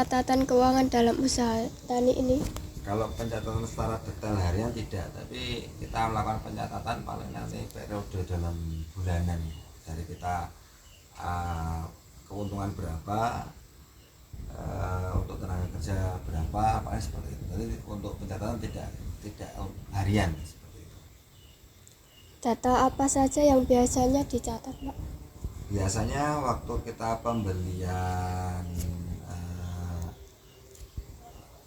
pencatatan keuangan dalam usaha tani ini? Kalau pencatatan secara detail harian tidak, tapi kita melakukan pencatatan paling nanti periode dalam bulanan dari kita keuntungan berapa, untuk tenaga kerja berapa, paling seperti itu. Jadi untuk pencatatan tidak harian seperti itu. Data apa saja yang biasanya dicatat, Pak? Biasanya waktu kita pembelian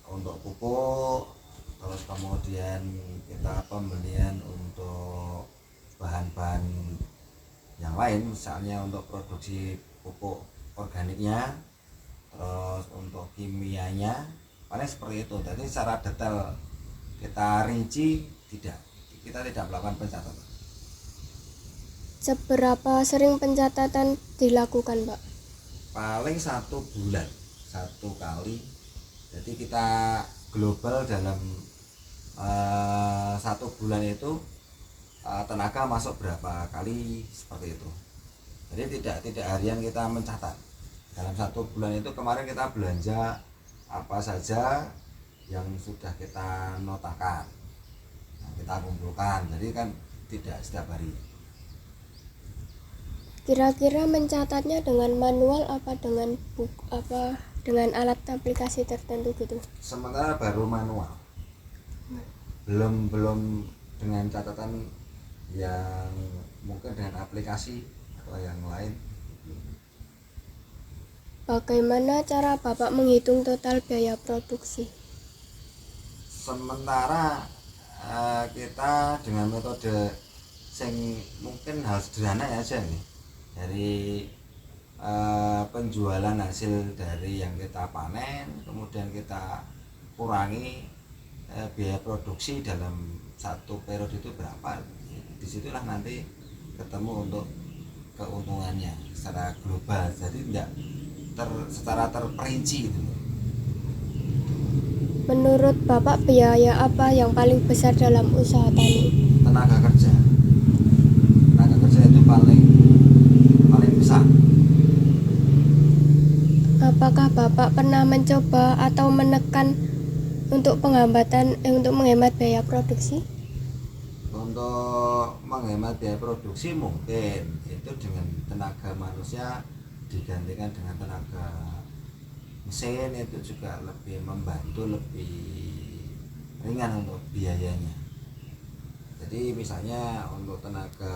untuk pupuk, terus kemudian kita pembelian untuk bahan-bahan yang lain, misalnya untuk produksi pupuk organiknya, terus untuk kimianya, paling seperti itu. Jadi secara detail kita rinci kita tidak melakukan pencatatan. Seberapa sering pencatatan dilakukan, Pak? Paling 1 bulan 1 kali. Jadi kita global dalam 1 bulan itu tenaga masuk berapa kali seperti itu. Jadi tidak harian kita mencatat. Dalam 1 bulan itu kemarin kita belanja apa saja yang sudah kita notakan, kita kumpulkan. Jadi kan tidak setiap hari. Kira-kira mencatatnya dengan manual apa dengan alat aplikasi tertentu gitu? Sementara baru manual, belum dengan catatan yang mungkin dengan aplikasi atau yang lain. Bagaimana cara Bapak menghitung total biaya produksi? Sementara kita dengan metode sing mungkin hal sederhana ya aja nih, dari penjualan hasil dari yang kita panen, kemudian kita kurangi biaya produksi dalam satu periode itu berapa. Disitulah nanti ketemu untuk keuntungannya secara global, jadi tidak secara terperinci gitu. Menurut Bapak, biaya apa yang paling besar dalam usaha tani? Tenaga kerja itu paling besar. Apakah Bapak pernah mencoba atau menekan untuk menghemat biaya produksi? Untuk menghemat biaya produksi mungkin itu dengan tenaga manusia digantikan dengan tenaga mesin, itu juga lebih membantu, lebih ringan untuk biayanya. Jadi misalnya untuk tenaga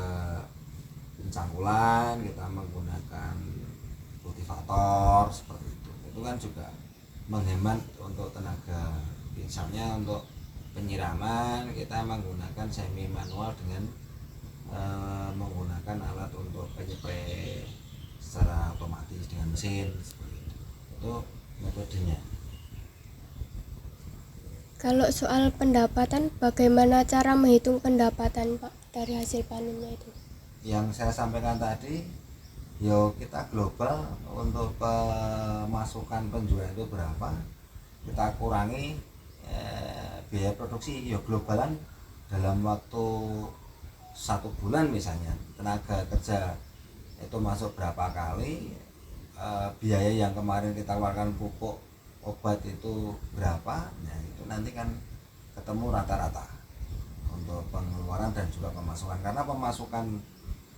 pencangkulan kita menggunakan kultivator seperti itu kan juga menghemat untuk tenaga. Misalnya untuk penyiraman kita menggunakan semi manual dengan menggunakan alat untuk penyspray secara otomatis dengan mesin seperti itu metodenya. Kalau soal pendapatan, bagaimana cara menghitung pendapatan, Pak, dari hasil panennya itu? Yang saya sampaikan tadi, yo kita global untuk pemasukan penjualan itu berapa, kita kurangi biaya produksi, yo globalan dalam waktu 1 bulan misalnya tenaga kerja itu masuk berapa kali, biaya yang kemarin kita keluarkan pupuk obat itu berapa, nah itu nanti kan ketemu rata-rata untuk pengeluaran dan juga pemasukan. Karena pemasukan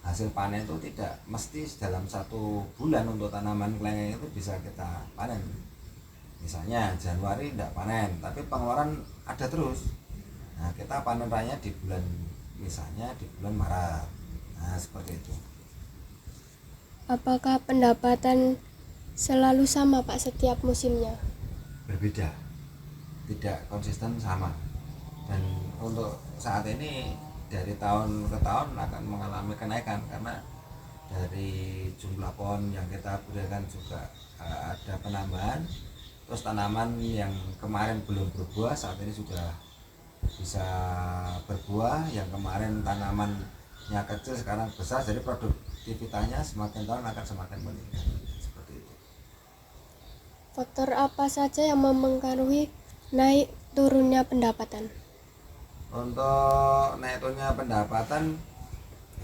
hasil panen itu tidak mesti dalam 1 bulan. Untuk tanaman kelengeng itu bisa kita panen, misalnya Januari tidak panen tapi pengeluaran ada terus. Nah kita panen raya di bulan, misalnya di bulan Maret, nah seperti itu. Apakah pendapatan selalu sama, Pak, setiap musimnya? Berbeda, tidak konsisten sama. Dan untuk saat ini dari tahun ke tahun akan mengalami kenaikan karena dari jumlah pohon yang kita budidayakan juga ada penambahan. Terus tanaman yang kemarin belum berbuah saat ini sudah bisa berbuah, yang kemarin tanamannya kecil sekarang besar, jadi produktivitasnya semakin tahun akan semakin meningkat seperti itu. Faktor apa saja yang mempengaruhi naik turunnya pendapatan? Untuk naik turunnya pendapatan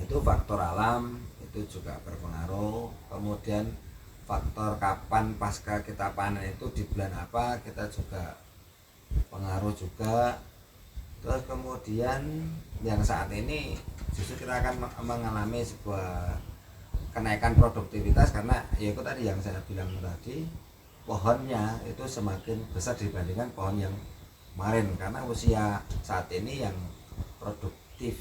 itu faktor alam itu juga berpengaruh, kemudian faktor kapan pasca kita panen itu di bulan apa kita juga pengaruh juga. Terus kemudian yang saat ini justru kita akan mengalami sebuah kenaikan produktivitas karena ya itu tadi yang saya bilang tadi, pohonnya itu semakin besar dibandingkan pohon yang kemarin karena usia saat ini yang produktif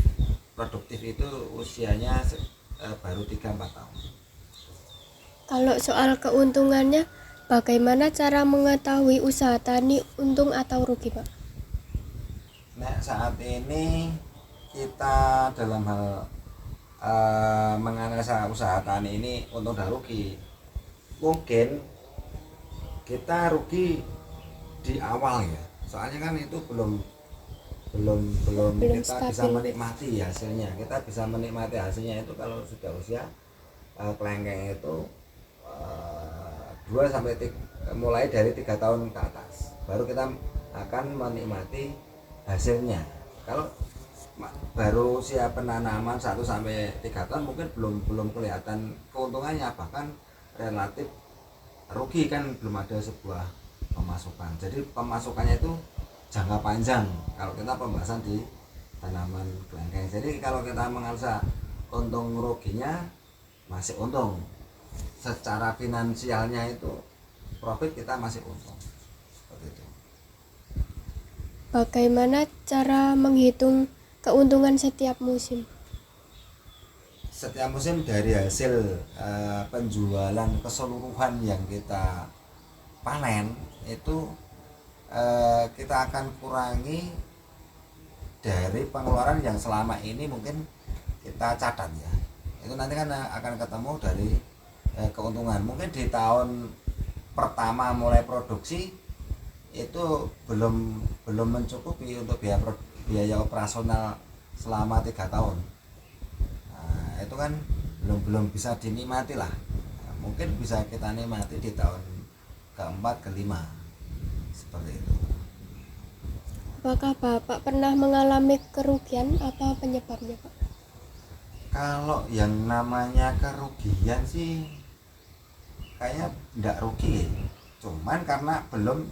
itu usianya baru 3-4 tahun. Kalau soal keuntungannya, bagaimana cara mengetahui usaha tani untung atau rugi, Pak? Nah, saat ini kita dalam hal menganalisa usaha tani ini untung dan rugi, mungkin kita rugi di awal ya, soalnya kan itu belum kita stabil. bisa menikmati hasilnya. Kita bisa menikmati hasilnya itu kalau sudah usia kelengkeng itu 2 sampai 3, mulai dari 3 tahun ke atas baru kita akan menikmati hasilnya. Kalau baru usia penanaman 1 sampai 3 tahun mungkin belum kelihatan keuntungannya, bahkan relatif rugi kan, belum ada sebuah pemasukan. Jadi pemasukannya itu jangka panjang kalau kita pembahasan di tanaman kelengkeng. Jadi kalau kita menganalisa untung ruginya, masih untung secara finansialnya, itu profit kita masih untung seperti itu. Bagaimana cara menghitung keuntungan setiap musim? Setiap musim dari hasil penjualan keseluruhan yang kita panen itu kita akan kurangi dari pengeluaran yang selama ini mungkin kita catat ya. Itu nanti kan akan ketemu dari keuntungan. Mungkin di tahun pertama mulai produksi itu belum mencukupi untuk biaya operasional selama 3 tahun. Nah, itu kan belum bisa dinikmati lah. Nah, mungkin bisa kita nikmati di tahun keempat, kelima seperti itu. Apakah Bapak pernah mengalami kerugian? Apa penyebabnya, Pak? Kalau yang namanya kerugian sih kayaknya enggak rugi, cuman karena belum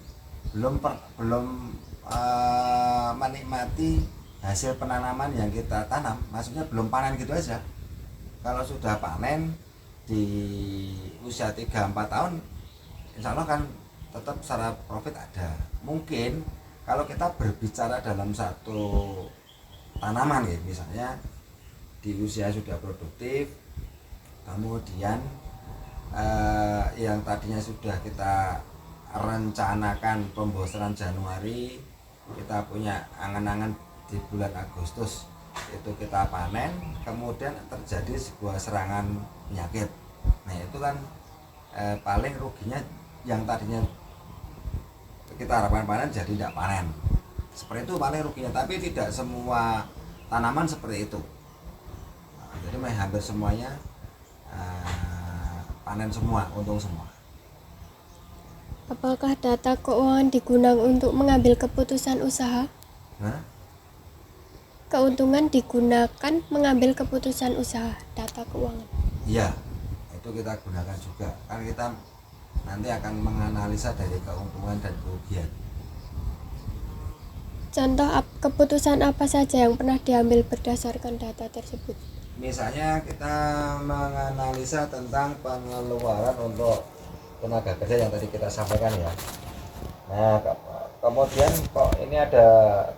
menikmati hasil penanaman yang kita tanam, maksudnya belum panen gitu aja. Kalau sudah panen di usia 3-4 tahun, insya Allah kan tetap secara profit ada. Mungkin kalau kita berbicara dalam satu tanaman ya, misalnya di usia sudah produktif, kemudian yang tadinya sudah kita rencanakan pembosanan Januari, kita punya angan-angan di bulan Agustus itu kita panen, kemudian terjadi sebuah serangan penyakit. Nah itu kan paling ruginya yang tadinya kita harapkan panen jadi tidak panen, seperti itu paling ruginya. Tapi tidak semua tanaman seperti itu. Nah, jadi hampir semuanya panen semua, untung semua. Apakah data keuangan digunakan untuk mengambil keputusan usaha? Keuntungan digunakan mengambil keputusan usaha, data keuangan. Iya, itu kita gunakan juga. Kan kita nanti akan menganalisa dari keuntungan dan kerugian. Contoh keputusan apa saja yang pernah diambil berdasarkan data tersebut? Misalnya kita menganalisa tentang pengeluaran untuk tenaga kerja yang tadi kita sampaikan ya. Nah, kemudian kok ini ada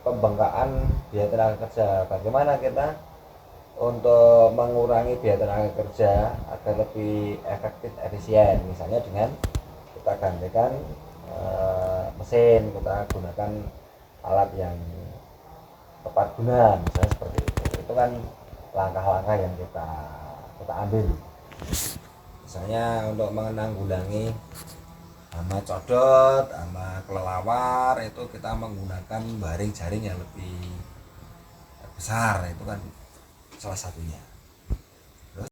pembengkakan biaya tenaga kerja. Bagaimana kita untuk mengurangi biaya tenaga kerja agar lebih efektif, efisien? Misalnya dengan kita gantikan mesin, kita gunakan alat yang tepat guna, misalnya seperti itu. Itu kan langkah-langkah yang kita ambil. Misalnya untuk menanggulangi hama codot, hama kelelawar, itu kita menggunakan baring jaring yang lebih besar, itu kan salah satunya.